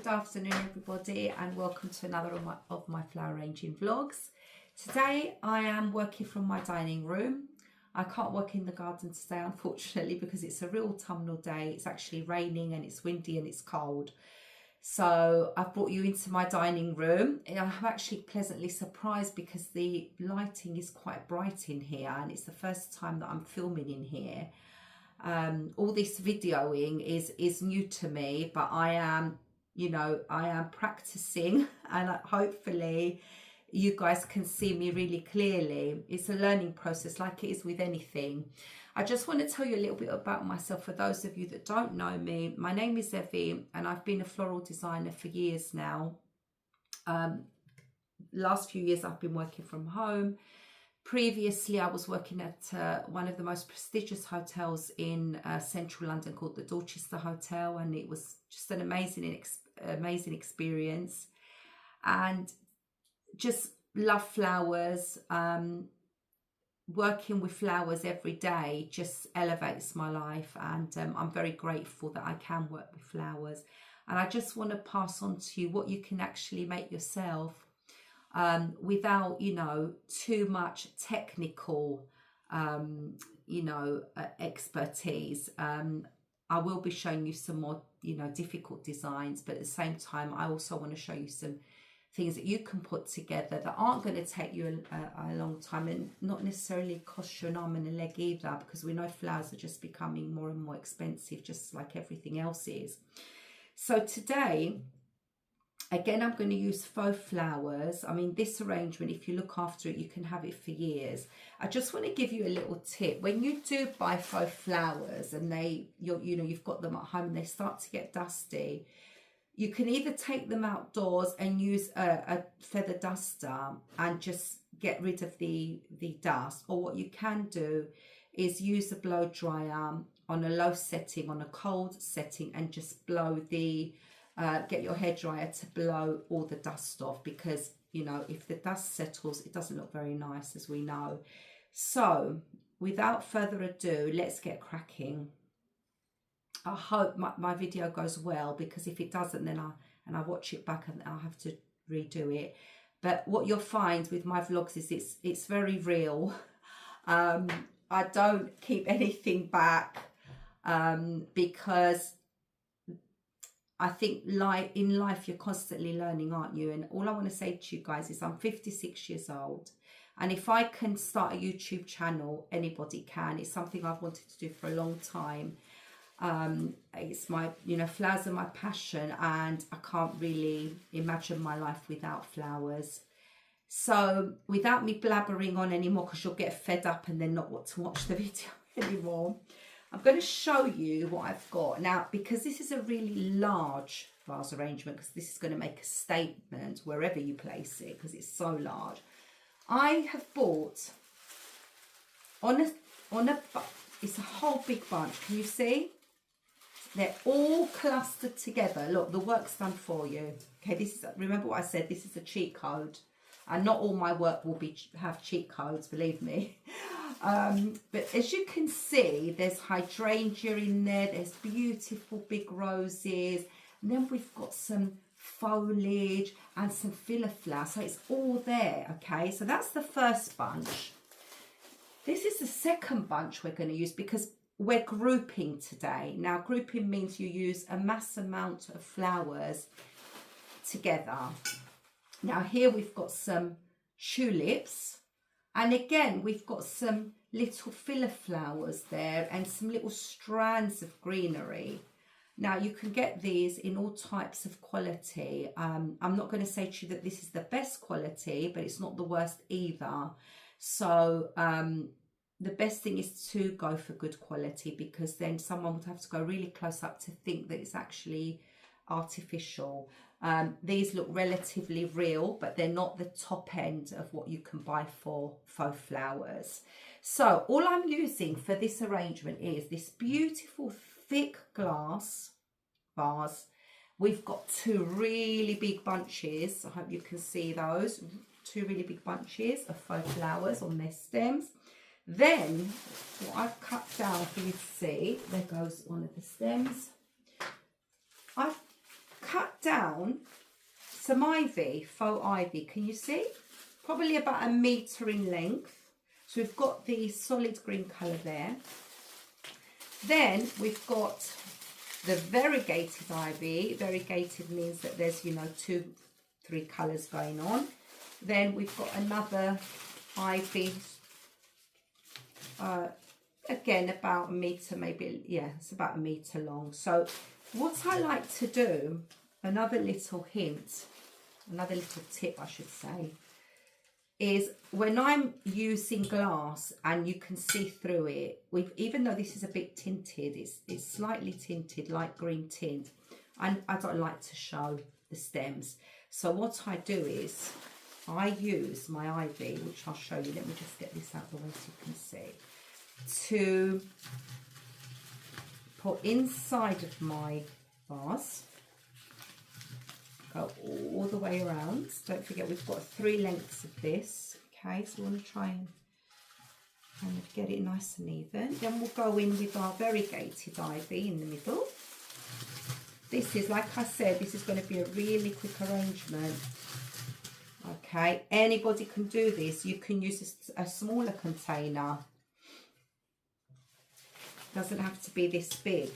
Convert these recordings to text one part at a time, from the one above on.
good afternoon everybody, and welcome to another of my flower arranging vlogs. Today I am working from my dining room. I can't work in the garden today unfortunately because it's a real autumnal day. It's actually raining and it's windy and it's cold. So I've brought you into my dining room. I'm actually pleasantly surprised because the lighting is quite bright in here and it's the first time that I'm filming in here. All this videoing is new to me, but I am practicing, and hopefully you guys can see me really clearly. It's a learning process like it is with anything. I just want to tell you a little bit about myself for those of you that don't know me. My name is Evie and I've been a floral designer for years now. Last few years I've been working from home. Previously, I was working at one of the most prestigious hotels in central London called the Dorchester Hotel, and it was just an amazing experience. And just love flowers. Working with flowers every day just elevates my life, and I'm very grateful that I can work with flowers. And I just want to pass on to you what you can actually make yourself. Without too much technical expertise. I will be showing you some more difficult designs, but at the same time I also want to show you some things that you can put together that aren't going to take you a long time and not necessarily cost you an arm and a leg either, because we know flowers are just becoming more and more expensive, just like everything else is. So today, again, I'm going to use faux flowers. I mean, this arrangement, if you look after it, you can have it for years. I just want to give you a little tip. When you do buy faux flowers and you've got them at home and they start to get dusty, you can either take them outdoors and use a feather duster and just get rid of the dust, or what you can do is use a blow dryer on a low setting, on a cold setting, and just blow get your hairdryer to blow all the dust off, because if the dust settles, it doesn't look very nice, as we know. So without further ado, let's get cracking. I hope my video goes well, because if it doesn't, then I watch it back and I'll have to redo it. But what you'll find with my vlogs is it's very real. I don't keep anything back because I think in life you're constantly learning, aren't you? And all I want to say to you guys is I'm 56 years old, and if I can start a YouTube channel, anybody can. It's something I've wanted to do for a long time. It's my flowers are my passion, and I can't really imagine my life without flowers. So without me blabbering on anymore, because you'll get fed up and then not want to watch the video anymore, I'm going to show you what I've got. Now, because this is a really large vase arrangement, because this is going to make a statement wherever you place it, because it's so large, I have bought it's a whole big bunch. Can you see? They're all clustered together. Look, the work's done for you. Okay, remember what I said, this is a cheat code. And not all my work will have cheat codes, believe me. But as you can see, there's hydrangea in there. There's beautiful big roses. And then we've got some foliage and some filler flowers. So it's all there, okay? So that's the first bunch. This is the second bunch we're going to use because we're grouping today. Now, grouping means you use a mass amount of flowers together. Now, here we've got some tulips. And again, we've got some little filler flowers there and some little strands of greenery. Now, you can get these in all types of quality. I'm not going to say to you that this is the best quality, but it's not the worst either. So the best thing is to go for good quality, because then someone would have to go really close up to think that it's actually artificial. These look relatively real, but they're not the top end of what you can buy for faux flowers. So all I'm using for this arrangement is this beautiful thick glass vase. We've got two really big bunches. I hope you can see those. Two really big bunches of faux flowers on their stems. Then what I've cut down for you to see, there goes one of the stems. I've cut down some ivy, faux ivy. Can you see? Probably about 1 metre in length. So we've got the solid green colour there. Then we've got the variegated ivy. Variegated means that there's, you know, 2, 3 colours going on. Then we've got another ivy, again about 1 metre, maybe, yeah, it's about 1 metre long. So what I like to do, another little hint, another little tip I should say, is when I'm using glass and you can see through it, even though this is a bit tinted, it's slightly tinted, light green tint, and I don't like to show the stems. So what I do is I use my ivy, which I'll show you. Let me just get this out of the way so you can see, to put inside of my vase. Go all the way around. Don't forget we've got 3 lengths of this. Okay, so we want to try and kind of get it nice and even. Then we'll go in with our variegated ivy in the middle. This is, like I said, this is going to be a really quick arrangement. Okay, anybody can do this. You can use a smaller container. Doesn't have to be this big.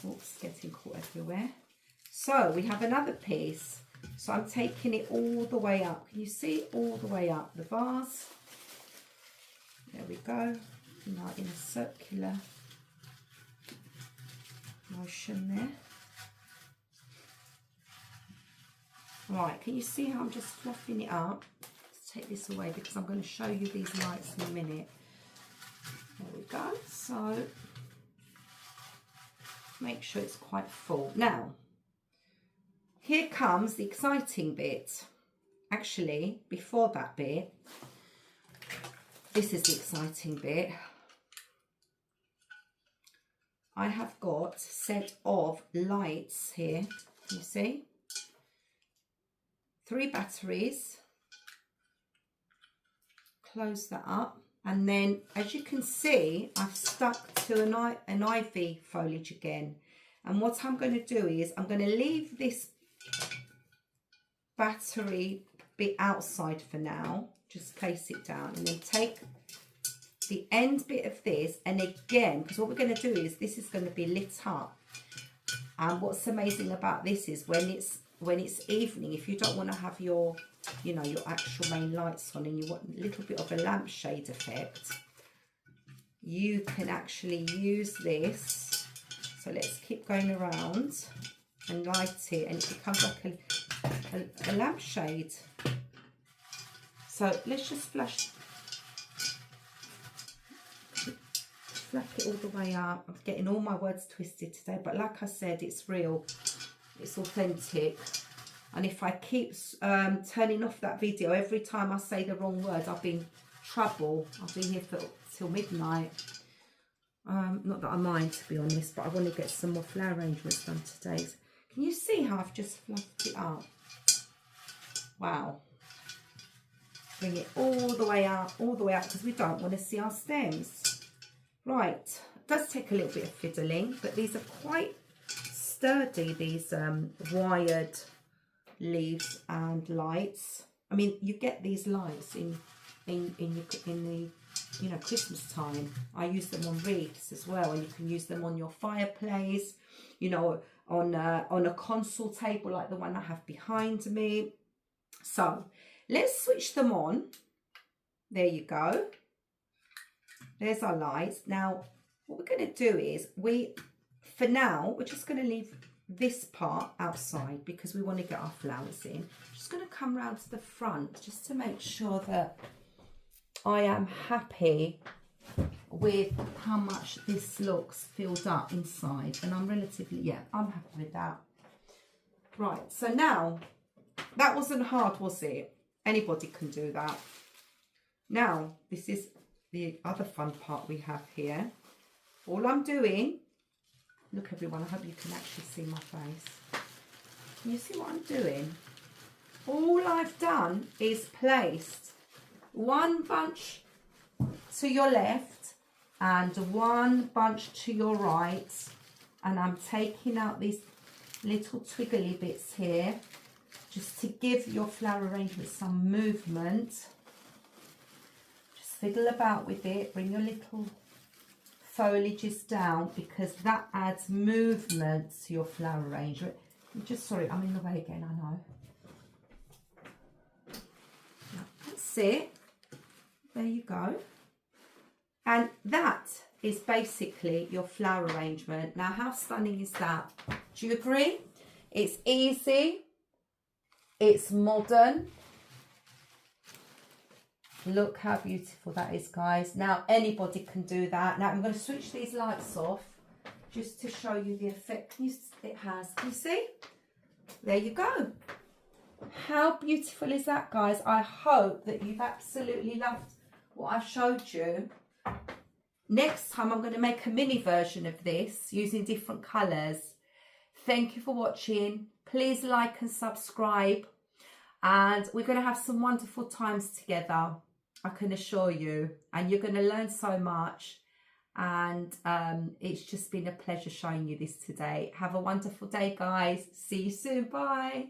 Oops, getting caught everywhere. So we have another piece. So I'm taking it all the way up. Can you see? All the way up the vase. There we go. Now in a circular motion there. Right, can you see how I'm just fluffing it up? Let's take this away because I'm going to show you these lights in a minute. There we go. So make sure it's quite full. Now, here comes the exciting bit. Actually, before that bit, this is the exciting bit. I have got a set of lights here. Can you see? 3 batteries. Close that up. And then, as you can see, I've stuck to an ivy foliage again. And what I'm going to do is I'm going to leave this battery bit outside for now. Just place it down and then take the end bit of this, and again, because what we're going to do is this is going to be lit up. And what's amazing about this is when it's evening, if you don't want to have your, you know, your actual main lights on and you want a little bit of a lampshade effect, you can actually use this. So let's keep going around and light it, and it becomes like a lampshade. So let's just fluff it all the way up. I'm getting all my words twisted today, but like I said, it's real, it's authentic. And if I keep turning off that video every time I say the wrong word, I'll be in trouble. I'll be here till midnight. Not that I mind, to be honest, but I want to get some more flower arrangements done today. Can you see how I've just fluffed it up? Wow. Bring it all the way up, because we don't want to see our stems. Right, it does take a little bit of fiddling, but these are quite sturdy, these wired leaves and lights. I mean, you get these lights in the, you know, Christmas time. I use them on wreaths as well, and you can use them on your fireplace, you know, on a console table like the one I have behind me. So let's switch them on. There you go. There's our lights. Now, what we're going to do is for now, we're just going to leave this part outside because we want to get our flowers in. Just going to come round to the front just to make sure that I am happy with how much this looks filled up inside. And I'm relatively, yeah, I'm happy with that. Right, so now, that wasn't hard, was it? Anybody can do that. Now, this is the other fun part we have here. All I'm doing, look everyone, I hope you can actually see my face. Can you see what I'm doing? All I've done is placed one bunch to your left and one bunch to your right, and I'm taking out these little twiggly bits here, just to give your flower arrangement some movement. Just fiddle about with it, bring your little foliages down, because that adds movement to your flower arrangement. Just, sorry, I'm in the way again, I know. That's it. There you go. And that is basically your flower arrangement. Now, how stunning is that? Do you agree? It's easy. It's modern. Look how beautiful that is, guys. Now, anybody can do that. Now, I'm going to switch these lights off just to show you the effect it has. Can you see? There you go. How beautiful is that, guys? I hope that you've absolutely loved what I've showed you. Next time, I'm going to make a mini version of this using different colours. Thank you for watching. Please like and subscribe. And we're going to have some wonderful times together, I can assure you. And you're going to learn so much. And it's just been a pleasure showing you this today. Have a wonderful day, guys. See you soon. Bye.